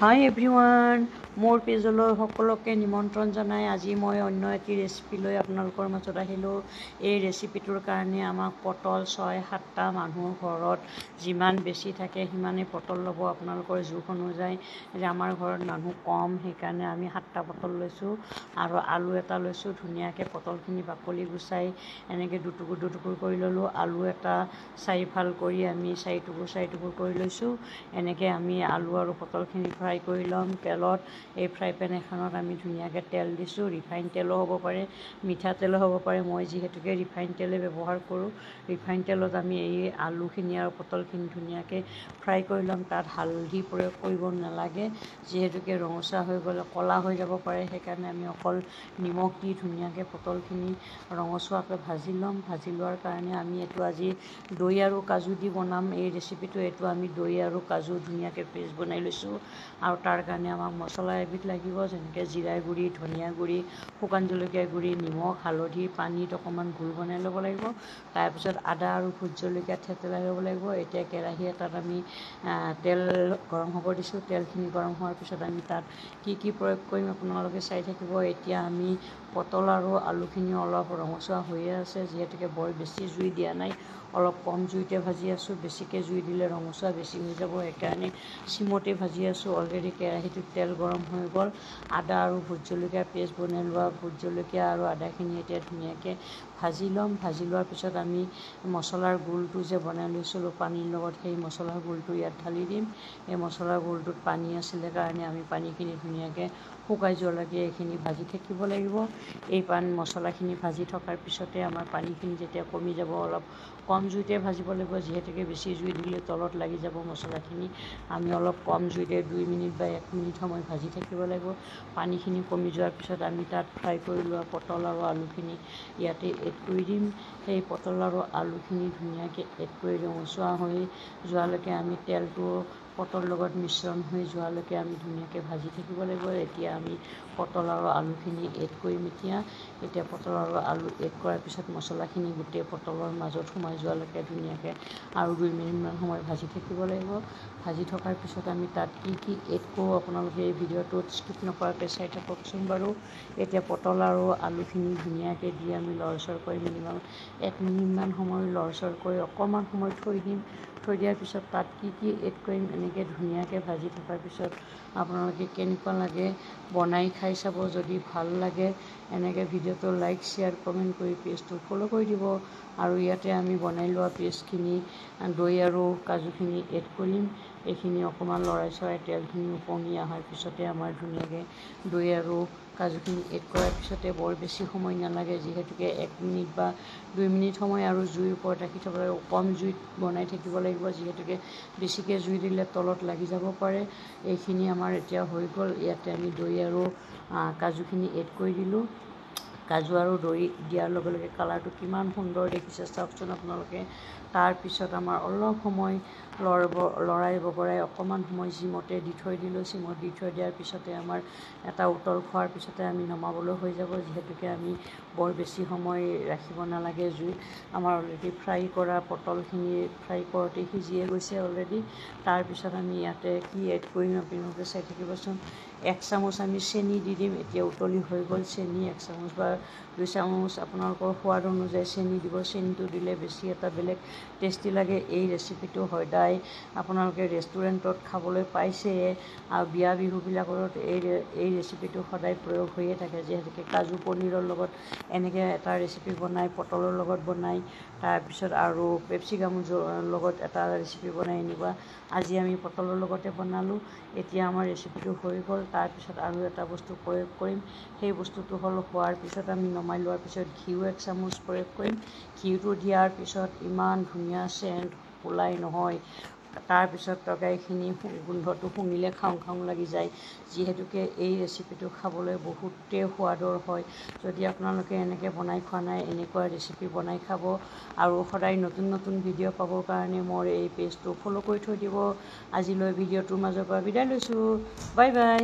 হাই everyone, মোৰ পেজলৈ সকলোকে নিমন্ত্ৰণ জনাই আজি মই অন্য এটি ৰেচিপি লৈ আপোনালোকৰ মাজত আহিলোঁ। এই ৰেচিপিটোৰ কাৰণে আমাক পটল 6-7টা মানুহৰ ঘৰত যিমান বেছি থাকে সিমানেই পটল ল'ব আপোনালোকৰ জোখ অনুযায়ী। আমাৰ ঘৰত মানুহ কম, সেইকাৰণে আমি 7টা পটল লৈছোঁ আৰু আলু এটা লৈছোঁ। ধুনীয়াকৈ পটলখিনি বাকলি গুচাই এনেকৈ দুটুকুৰ কৰি ল'লোঁ। আলু এটা 4ফাল কৰি আমি 4টুকুৰ কৰি লৈছোঁ। এনেকৈ আমি আলু আৰু পটলখিনি ফ্ৰাই কৰি ল'ম তেলত। এই ফ্ৰাই পেন এখনত আমি ধুনীয়াকৈ তেল দিছোঁ। ৰিফাইন তেলো হ'ব পাৰে, মিঠাতেলো হ'ব পাৰে। মই যিহেতুকে ৰিফাইন তেলেই ব্যৱহাৰ কৰোঁ। ৰিফাইন তেলত আমি এই আলুখিনি আৰু পটলখিনি ধুনীয়াকৈ ফ্ৰাই কৰি ল'ম। তাত হালধি প্ৰয়োগ কৰিব নালাগে, যিহেতুকে ৰঙচুৱা হৈ গ'লে ক'লা হৈ যাব পাৰে। সেইকাৰণে আমি অকল নিমখ দি ধুনীয়াকৈ পটলখিনি ৰঙচুৱাকৈ ভাজি ল'ম। ভাজি লোৱাৰ কাৰণে আমি এইটো আজি দৈ আৰু কাজু দি বনাম এই ৰেচিপিটো। এইটো আমি দৈ আৰু কাজু ধুনীয়াকৈ পেষ্ট বনাই লৈছোঁ। আৰু তাৰ কাৰণে আমাক মছলা এবিধ লাগিব, যেনেকৈ জিৰা গুড়ি, ধনিয়া গুড়ি, শুকান জলকীয়া গুড়ি, নিমখ, হালধি, পানীত অকণমান ঘোল বনাই ল'ব লাগিব। তাৰপিছত আদা আৰু ভোট জলকীয়া থেতেলাই ল'ব লাগিব। এতিয়া কেৰাহী এটাত আমি তেল গৰম হ'ব দিছোঁ। তেলখিনি গৰম হোৱাৰ পিছত আমি তাত কি প্ৰয়োগ কৰিম আপোনালোকে চাই থাকিব। এতিয়া আমি পটল আৰু আলুখিনি অলপ ৰঙচুৱা হৈয়ে আছে, যিহেতুকে বৰ বেছি জুই দিয়া নাই, অলপ কম জুইতে ভাজি আছোঁ। বেছিকৈ জুই দিলে ৰঙচুৱা বেছি হৈ যাব, সেইকাৰণে চিমতে ভাজি আছোঁ। অলৰেডি কেৰাহীটোত তেল গৰম হৈ গ'ল। আদা আৰু ভোট জলকীয়া পেষ্ট বনাই লোৱা ভোট জলকীয়া আৰু আদাখিনি এতিয়া ধুনীয়াকৈ ভাজি ল'ম। ভাজি লোৱাৰ পিছত আমি মছলাৰ গোলটো যে বনাই লৈছিলোঁ পানীৰ লগত, সেই মছলাৰ গোলটো ইয়াত ঢালি দিম। এই মছলাৰ গোলটোত পানী আছিলে কাৰণে আমি পানীখিনি ধুনীয়াকৈ শুকাই যোৱালৈকে এইখিনি ভাজি থাকিব লাগিব। এই মছলাখিনি ভাজি থকাৰ পিছতে আমাৰ পানীখিনি যেতিয়া কমি যাব, অলপ কম জুইতে ভাজিব লাগিব, যিহেতুকে বেছি জুই দিলে তলত লাগি যাব মছলাখিনি। আমি অলপ কম জুইতে 2 মিনিট বা 1 মিনিট সময় ভাজি থাকিব লাগিব। পানীখিনি কমি যোৱাৰ পিছত আমি তাত ফ্ৰাই কৰি লোৱা পটল আৰু আলুখিনি ইয়াতে এড কৰি দিম। সেই পটল আৰু আলুখিনি ধুনীয়াকৈ এড কৰি ৰঙচুৱা হৈ যোৱালৈকে আমি তেলটো পটলৰ লগত মিশ্ৰণ হৈ যোৱালৈকে আমি ধুনীয়াকৈ ভাজি থাকিব লাগিব। এতিয়া আমি পটল আৰু আলুখিনি এড কৰিম। এতিয়া পটল আৰু আলু এড কৰাৰ পিছত মছলাখিনি গোটেই পটলৰ মাজত সোমাই যোৱালৈকে ধুনীয়াকৈ আৰু 2 মিনিটমান সময় ভাজি থাকিব লাগিব। ভাজি থকাৰ পিছত আমি তাত কি এড কৰোঁ আপোনালোকে এই ভিডিঅ'টোত স্কিপ নকৰাকৈ চাই থাককচোন বাৰু। এতিয়া পটল আৰু আলুখিনি ধুনীয়াকৈ দি আমি লৰচৰ কৰি মিনিমাম 1 মিনিটমান সময় লৰচৰ কৰি অকণমান সময় থৈ দিম। থৈ দিয়াৰ পিছত তাত কি এড কৰিম, এনেকৈ ধুনীয়াকৈ ভাজি থকাৰ পিছত আপোনালোকে কেনেকুৱা লাগে বনাই খাই চাব। যদি ভাল লাগে এনেকৈ ভিডিঅ'টো লাইক, শ্বেয়াৰ, কমেণ্ট কৰি পেজটো ফ'ল' কৰি দিব। আৰু ইয়াতে আমি বনাই লোৱা পেষ্টখিনি দৈ আৰু কাজুখিনি এড কৰিম। এইখিনি অকণমান লৰাই তেলখিনি উপঙি অহাৰ পিছতে আমাৰ ধুনীয়াকৈ দৈ আৰু কাজুখিনি এড কৰাৰ পিছতে বৰ বেছি সময় নালাগে, যিহেতুকে 1 মিনিট বা 2 মিনিট সময় আৰু জুইৰ ওপৰত ৰাখি থ'ব লাগিব। কম জুইত বনাই থাকিব লাগিব, যিহেতুকে বেছিকৈ জুই দিলে তলত লাগি যাব পাৰে। এইখিনি আমাৰ এতিয়া হৈ গ'ল। ইয়াতে আমি দৈ আৰু কাজুখিনি এড কৰি দিলোঁ। কাজু আৰু দৈ দিয়াৰ লগে লগে কালাৰটো কিমান সুন্দৰ দেখিছে চাওকচোন আপোনালোকে। তাৰপিছত আমাৰ অলপ সময় লৰাই বগৰাই অকণমান সময় চিমতে দি থৈ দিলোঁ। চিমত দি থৈ দিয়াৰ পিছতে আমাৰ এটা উতল খোৱাৰ পিছতে আমি নমাবলৈ হৈ যাব, যিহেতুকে আমি বৰ বেছি সময় ৰাখিব নালাগে জুইত। আমাৰ অলৰেডি ফ্ৰাই কৰা পটলখিনি ফ্ৰাই কৰোঁতে সিজিয়ে গৈছে অলৰেডি। তাৰপিছত আমি ইয়াতে কি এড কৰিম আপোনালোকে চাই থাকিবচোন। 1 চামুচ আমি চেনি দি দিম। এতিয়া উতলি হৈ গ'ল। চেনি 1 চামুচ বা 2 চামুচ আপোনালোকৰ সোৱাদ অনুযায়ী চেনি দিব। চেনিটো দিলে বেছি এটা বেলেগ টেষ্টি লাগে। এই ৰেচিপিটো সদায় আপোনালোকে ৰেষ্টুৰেণ্টত খাবলৈ পাইছেয়ে, আৰু বিয়া বিহুবিলাকত এই ৰেচিপিটো সদায় প্ৰয়োগ হৈয়ে থাকে, যিহেতুকে কাজু পনীৰৰ লগত এনেকৈ এটা ৰেচিপি বনাই, পটলৰ লগত বনাই, তাৰপিছত আৰু কেপচিকামৰ লগত এটা ৰেচিপি বনাই এনেকুৱা। আজি আমি পটলৰ লগতে বনালোঁ। এতিয়া আমাৰ ৰেচিপিটো হৈ গ'ল। তাৰপিছত আৰু এটা বস্তু প্ৰয়োগ কৰিম। সেই বস্তুটো হ'ল হোৱাৰ পিছত আমি নমাই লোৱাৰ পিছত ঘিউ 1 চামুচ প্ৰয়োগ কৰিম। ঘিউটো দিয়াৰ পিছত ইমান ধুনীয়া চেণ্ট ওলাই নহয়। তাৰপিছত তৰকাৰীখিনি গোন্ধটো শুঙিলে খাওঁ খাওঁ লাগি যায়, যিহেতুকে এই ৰেচিপিটো খাবলৈ বহুতেই সোৱাদৰ হয়। যদি আপোনালোকে এনেকৈ বনাই খোৱা নাই, এনেকুৱা ৰেচিপি বনাই খাব। আৰু সদায় নতুন নতুন ভিডিঅ' পাবৰ কাৰণে মোৰ এই পেজটো ফ'ল' কৰি থৈ দিব। আজিলৈ ভিডিঅ'টোৰ মাজৰ পৰা বিদায় লৈছোঁ। Bye bye.